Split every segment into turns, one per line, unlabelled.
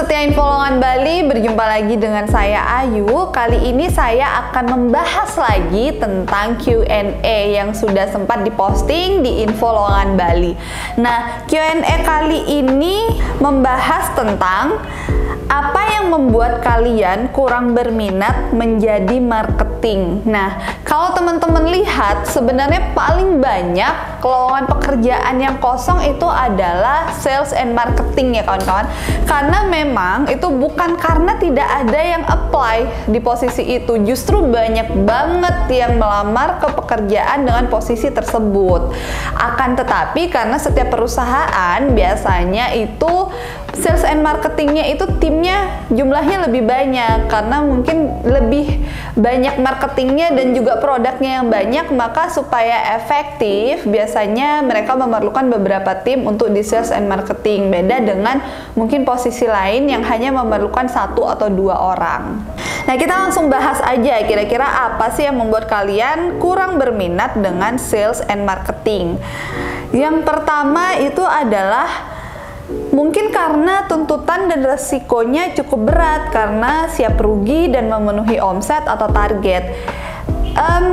setia Info Lowongan Bali, berjumpa lagi dengan saya Ayu. Kali ini saya akan membahas lagi tentang Q&A yang sudah sempat diposting di Info Lowongan Bali. Nah, Q&A kali ini membahas tentang apa yang membuat kalian kurang berminat menjadi marketing. Nah, kalau teman-teman lihat, sebenarnya paling banyak lowongan pekerjaan yang kosong itu adalah sales and marketing ya kawan-kawan. Karena memang itu bukan karena tidak ada yang apply di posisi itu, justru banyak banget yang melamar ke pekerjaan dengan posisi tersebut. Akan tetapi karena setiap perusahaan biasanya itu sales and marketingnya itu timnya jumlahnya lebih banyak, karena mungkin lebih banyak marketingnya dan juga produknya yang banyak, maka supaya efektif biasanya mereka memerlukan beberapa tim untuk di sales and marketing. Beda dengan mungkin posisi lain yang hanya memerlukan 1 atau 2 orang. Nah, kita langsung bahas aja kira-kira apa sih yang membuat kalian kurang berminat dengan sales and marketing. Yang pertama itu adalah mungkin karena tuntutan dan resikonya cukup berat karena siap rugi dan memenuhi omset atau target.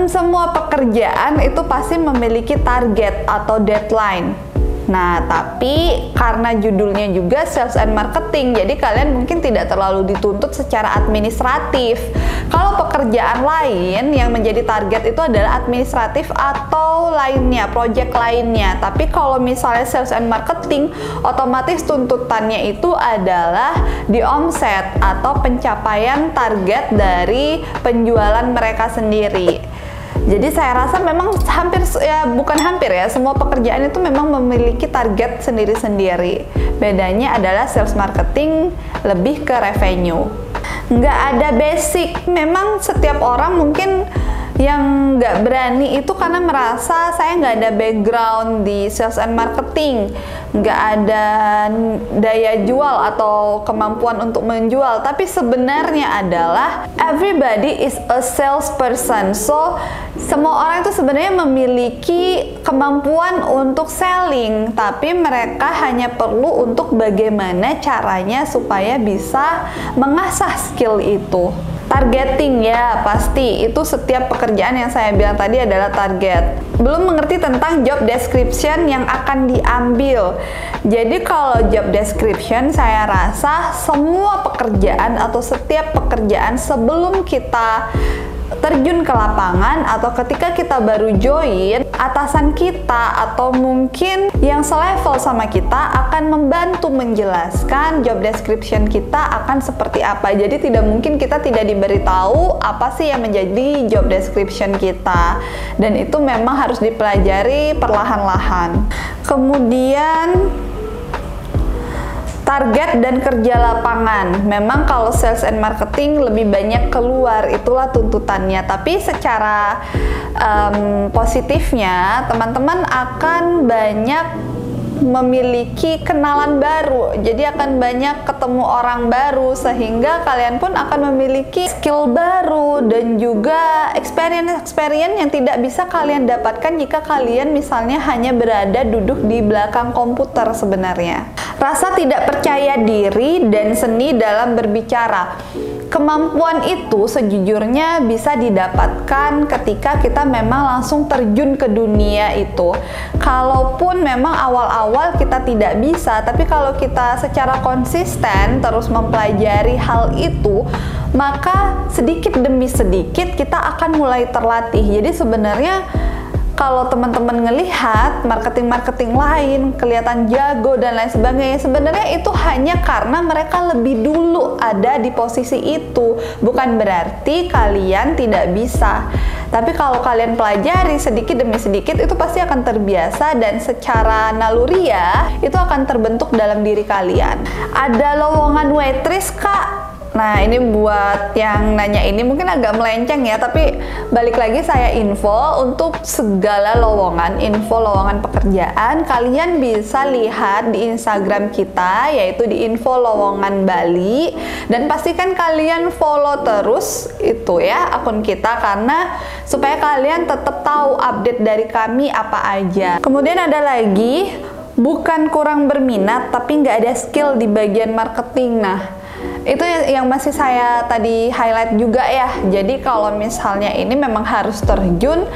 Semua pekerjaan itu pasti memiliki target atau deadline. Nah, tapi karena judulnya juga sales and marketing, jadi kalian mungkin tidak terlalu dituntut secara administratif. Kalau pekerjaan lain yang menjadi target itu adalah administratif atau lainnya, project lainnya. Tapi kalau misalnya sales and marketing, otomatis tuntutannya itu adalah di omset atau pencapaian target dari penjualan mereka sendiri. Jadi saya rasa memang semua pekerjaan itu memang memiliki target sendiri-sendiri. Bedanya adalah sales marketing lebih ke revenue. Nggak ada basic. Memang setiap orang mungkin yang nggak berani itu karena merasa saya nggak ada background di sales and marketing, nggak ada daya jual atau kemampuan untuk menjual. Tapi sebenarnya adalah everybody is a salesperson. So semua orang itu sebenarnya memiliki kemampuan untuk selling, tapi mereka hanya perlu untuk bagaimana caranya supaya bisa mengasah skill itu. Targeting ya, pasti itu setiap pekerjaan yang saya bilang tadi adalah target. Belum mengerti tentang job description yang akan diambil. Jadi kalau job description, saya rasa semua pekerjaan atau setiap pekerjaan sebelum kita terjun ke lapangan atau ketika kita baru join, atasan kita atau mungkin yang selevel sama kita akan membantu menjelaskan job description kita akan seperti apa. Jadi tidak mungkin kita tidak diberitahu apa sih yang menjadi job description kita, dan itu memang harus dipelajari perlahan-lahan. Kemudian target dan kerja lapangan. Memang kalau sales and marketing lebih banyak keluar, itulah tuntutannya. Tapi secara positifnya, teman-teman akan banyak memiliki kenalan baru, jadi akan banyak ketemu orang baru, sehingga kalian pun akan memiliki skill baru dan juga experience yang tidak bisa kalian dapatkan jika kalian misalnya hanya berada duduk di belakang komputer sebenarnya. Rasa tidak percaya diri dan seni dalam berbicara. Kemampuan itu sejujurnya bisa didapatkan ketika kita memang langsung terjun ke dunia itu. Kalaupun memang awal-awal kita tidak bisa, tapi kalau kita secara konsisten terus mempelajari hal itu, maka sedikit demi sedikit kita akan mulai terlatih. Jadi sebenarnya kalau teman-teman ngelihat marketing-marketing lain kelihatan jago dan lain sebagainya, sebenarnya itu hanya karena mereka lebih dulu ada di posisi itu. Bukan berarti kalian tidak bisa. Tapi kalau kalian pelajari sedikit demi sedikit, itu pasti akan terbiasa dan secara naluriah itu akan terbentuk dalam diri kalian. Ada lowongan waitress, Kak. Nah, ini buat yang nanya ini mungkin agak melenceng ya, tapi balik lagi saya info untuk segala lowongan, info lowongan pekerjaan, kalian bisa lihat di Instagram kita, yaitu di Info Lowongan Bali, dan pastikan kalian follow terus itu ya akun kita, karena supaya kalian tetap tahu update dari kami apa aja. Kemudian ada lagi, bukan kurang berminat tapi nggak ada skill di bagian marketing. Nah, Itu yang masih saya tadi highlight juga ya. Jadi kalau misalnya ini memang harus terjun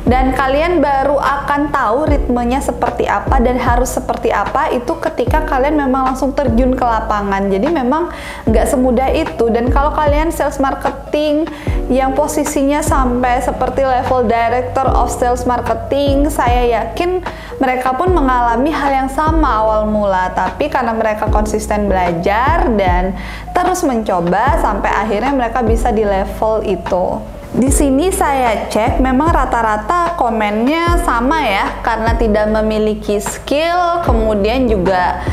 dan kalian baru akan tahu ritmenya seperti apa dan harus seperti apa itu ketika kalian memang langsung terjun ke lapangan. Jadi memang nggak semudah itu. Dan kalau kalian sales marketing yang posisinya sampai seperti level director of sales marketing, saya yakin mereka pun mengalami hal yang sama awal mula, tapi karena mereka konsisten belajar dan terus mencoba sampai akhirnya mereka bisa di level itu. Di sini saya cek memang rata-rata komennya sama ya, karena tidak memiliki skill, kemudian juga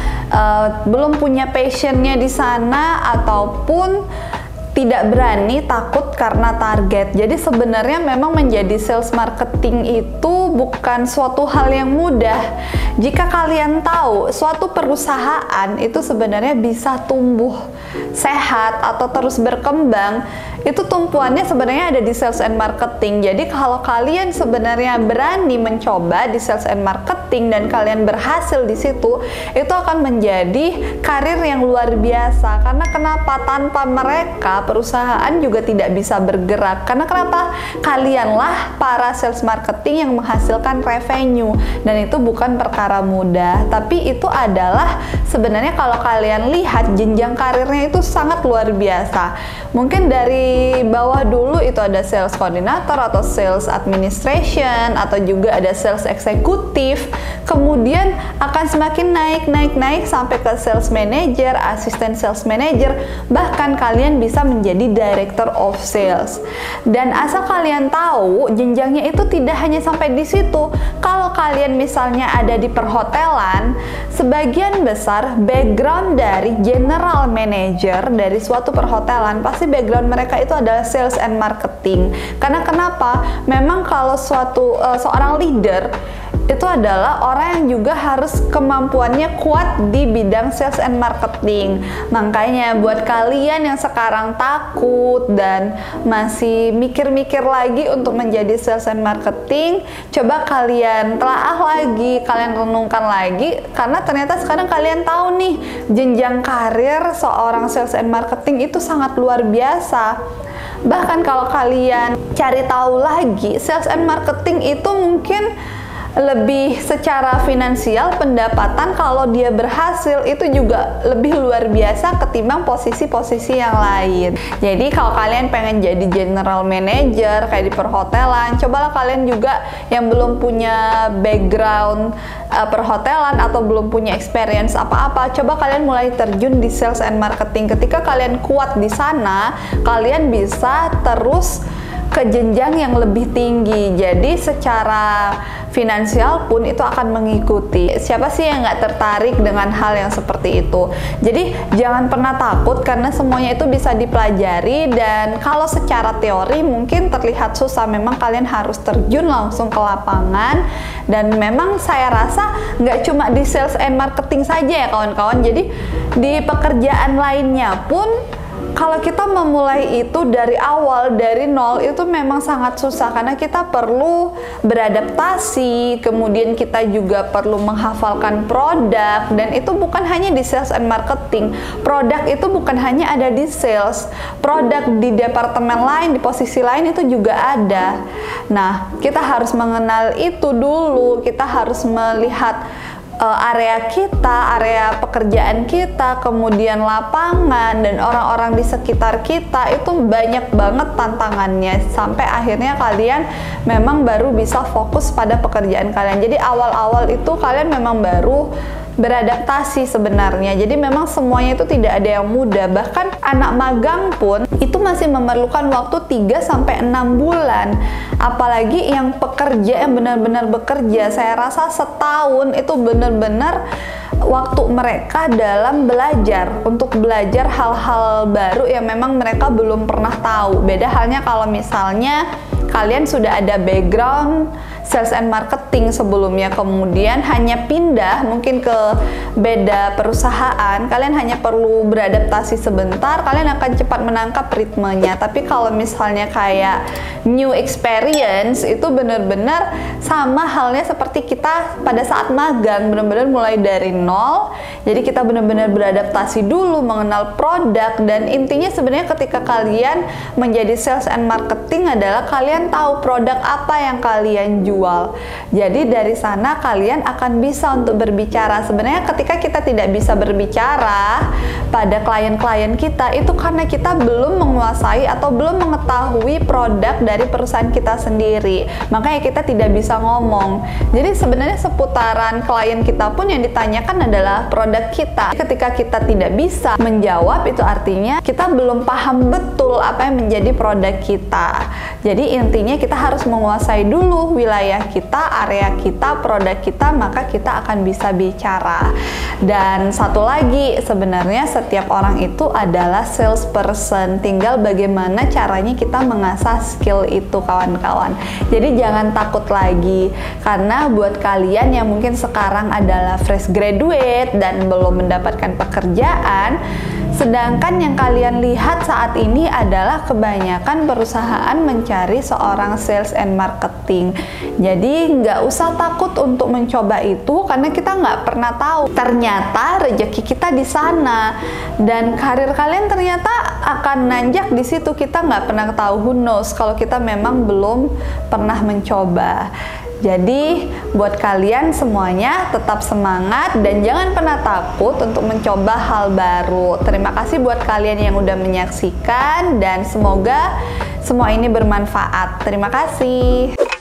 belum punya passionnya di sana, ataupun tidak berani, takut karena target. Jadi sebenarnya memang menjadi sales marketing itu bukan suatu hal yang mudah. Jika kalian tahu suatu perusahaan itu sebenarnya bisa tumbuh sehat atau terus berkembang, itu tumpuannya sebenarnya ada di sales and marketing. Jadi kalau kalian sebenarnya berani mencoba di sales and marketing dan kalian berhasil di situ, itu akan menjadi karir yang luar biasa. Karena kenapa? Tanpa mereka perusahaan juga tidak bisa bergerak. Karena kenapa? Kalianlah para sales marketing yang menghasilkan revenue, dan itu bukan perkara mudah. Tapi itu adalah sebenarnya kalau kalian lihat jenjang karirnya itu sangat luar biasa. Mungkin dari bawah dulu itu ada sales coordinator atau sales administration atau juga ada sales eksekutif, kemudian akan semakin naik sampai ke sales manager, asisten sales manager, bahkan kalian bisa menjadi director of sales. Dan asal kalian tahu jenjangnya itu tidak hanya sampai di situ. Kalau kalian misalnya ada di perhotelan, sebagian besar background dari general manager dari suatu perhotelan pasti background mereka itu adalah sales and marketing. Karena kenapa? Memang kalau seorang leader itu adalah orang yang juga harus kemampuannya kuat di bidang sales and marketing. Makanya buat kalian yang sekarang takut dan masih mikir-mikir lagi untuk menjadi sales and marketing, coba kalian telaah lagi, kalian renungkan lagi, karena ternyata sekarang kalian tahu nih jenjang karir seorang sales and marketing itu sangat luar biasa. Bahkan kalau kalian cari tahu lagi, sales and marketing itu mungkin lebih secara finansial pendapatan kalau dia berhasil itu juga lebih luar biasa ketimbang posisi-posisi yang lain. Jadi kalau kalian pengen jadi general manager kayak di perhotelan, cobalah kalian juga yang belum punya background perhotelan atau belum punya experience apa-apa, coba kalian mulai terjun di sales and marketing. Ketika kalian kuat di sana, kalian bisa terus ke jenjang yang lebih tinggi. Jadi secara finansial pun itu akan mengikuti. Siapa sih yang nggak tertarik dengan hal yang seperti itu? Jadi jangan pernah takut, karena semuanya itu bisa dipelajari. Dan kalau secara teori mungkin terlihat susah, memang kalian harus terjun langsung ke lapangan. Dan memang saya rasa nggak cuma di sales and marketing saja ya kawan-kawan. Jadi di pekerjaan lainnya pun kalau kita memulai itu dari awal, dari nol, itu memang sangat susah karena kita perlu beradaptasi, kemudian kita juga perlu menghafalkan produk, dan itu bukan hanya di sales and marketing. Produk itu bukan hanya ada di sales, produk di departemen lain, di posisi lain itu juga ada. Nah, kita harus mengenal itu dulu, kita harus melihat area kita, area pekerjaan kita, kemudian lapangan dan orang-orang di sekitar kita, itu banyak banget tantangannya sampai akhirnya kalian memang baru bisa fokus pada pekerjaan kalian. Jadi awal-awal itu kalian memang baru beradaptasi sebenarnya. Jadi memang semuanya itu tidak ada yang mudah. Bahkan anak magang pun itu masih memerlukan waktu 3-6 bulan. Apalagi yang pekerja yang benar-benar bekerja, saya rasa setahun itu benar-benar waktu mereka dalam belajar, untuk belajar hal-hal baru yang memang mereka belum pernah tahu. Beda halnya kalau misalnya kalian sudah ada background sales and marketing sebelumnya, kemudian hanya pindah mungkin ke beda perusahaan, kalian hanya perlu beradaptasi sebentar, kalian akan cepat menangkap ritmenya. Tapi kalau misalnya kayak new experience, itu benar-benar sama halnya seperti kita pada saat magang, benar-benar mulai dari nol. Jadi kita benar-benar beradaptasi dulu, mengenal produk, dan intinya sebenarnya ketika kalian menjadi sales and marketing adalah kalian tahu produk apa yang kalian jual. Jadi dari sana kalian akan bisa untuk berbicara. Sebenarnya ketika kita tidak bisa berbicara pada klien-klien kita, itu karena kita belum menguasai atau belum mengetahui produk dari perusahaan kita sendiri. Makanya kita tidak bisa ngomong. Jadi sebenarnya seputaran klien kita pun yang ditanyakan adalah produk kita. Ketika kita tidak bisa menjawab, itu artinya kita belum paham betul apa yang menjadi produk kita. Jadi intinya kita harus menguasai dulu wilayah kita, area kita, produk kita, maka kita akan bisa bicara. Dan satu lagi, sebenarnya setiap orang itu adalah salesperson, tinggal bagaimana caranya kita mengasah skill itu, kawan-kawan. Jadi jangan takut lagi, karena buat kalian yang mungkin sekarang adalah fresh graduate dan belum mendapatkan pekerjaan, sedangkan yang kalian lihat saat ini adalah kebanyakan perusahaan mencari seorang sales and marketing. Jadi nggak usah takut untuk mencoba itu, karena kita nggak pernah tahu ternyata rezeki kita di sana dan karir kalian ternyata akan nanjak di situ. Kita nggak pernah tahu, who knows, kalau kita memang belum pernah mencoba. Jadi buat kalian semuanya tetap semangat dan jangan pernah takut untuk mencoba hal baru. Terima kasih buat kalian yang udah menyaksikan dan semoga semua ini bermanfaat. Terima kasih.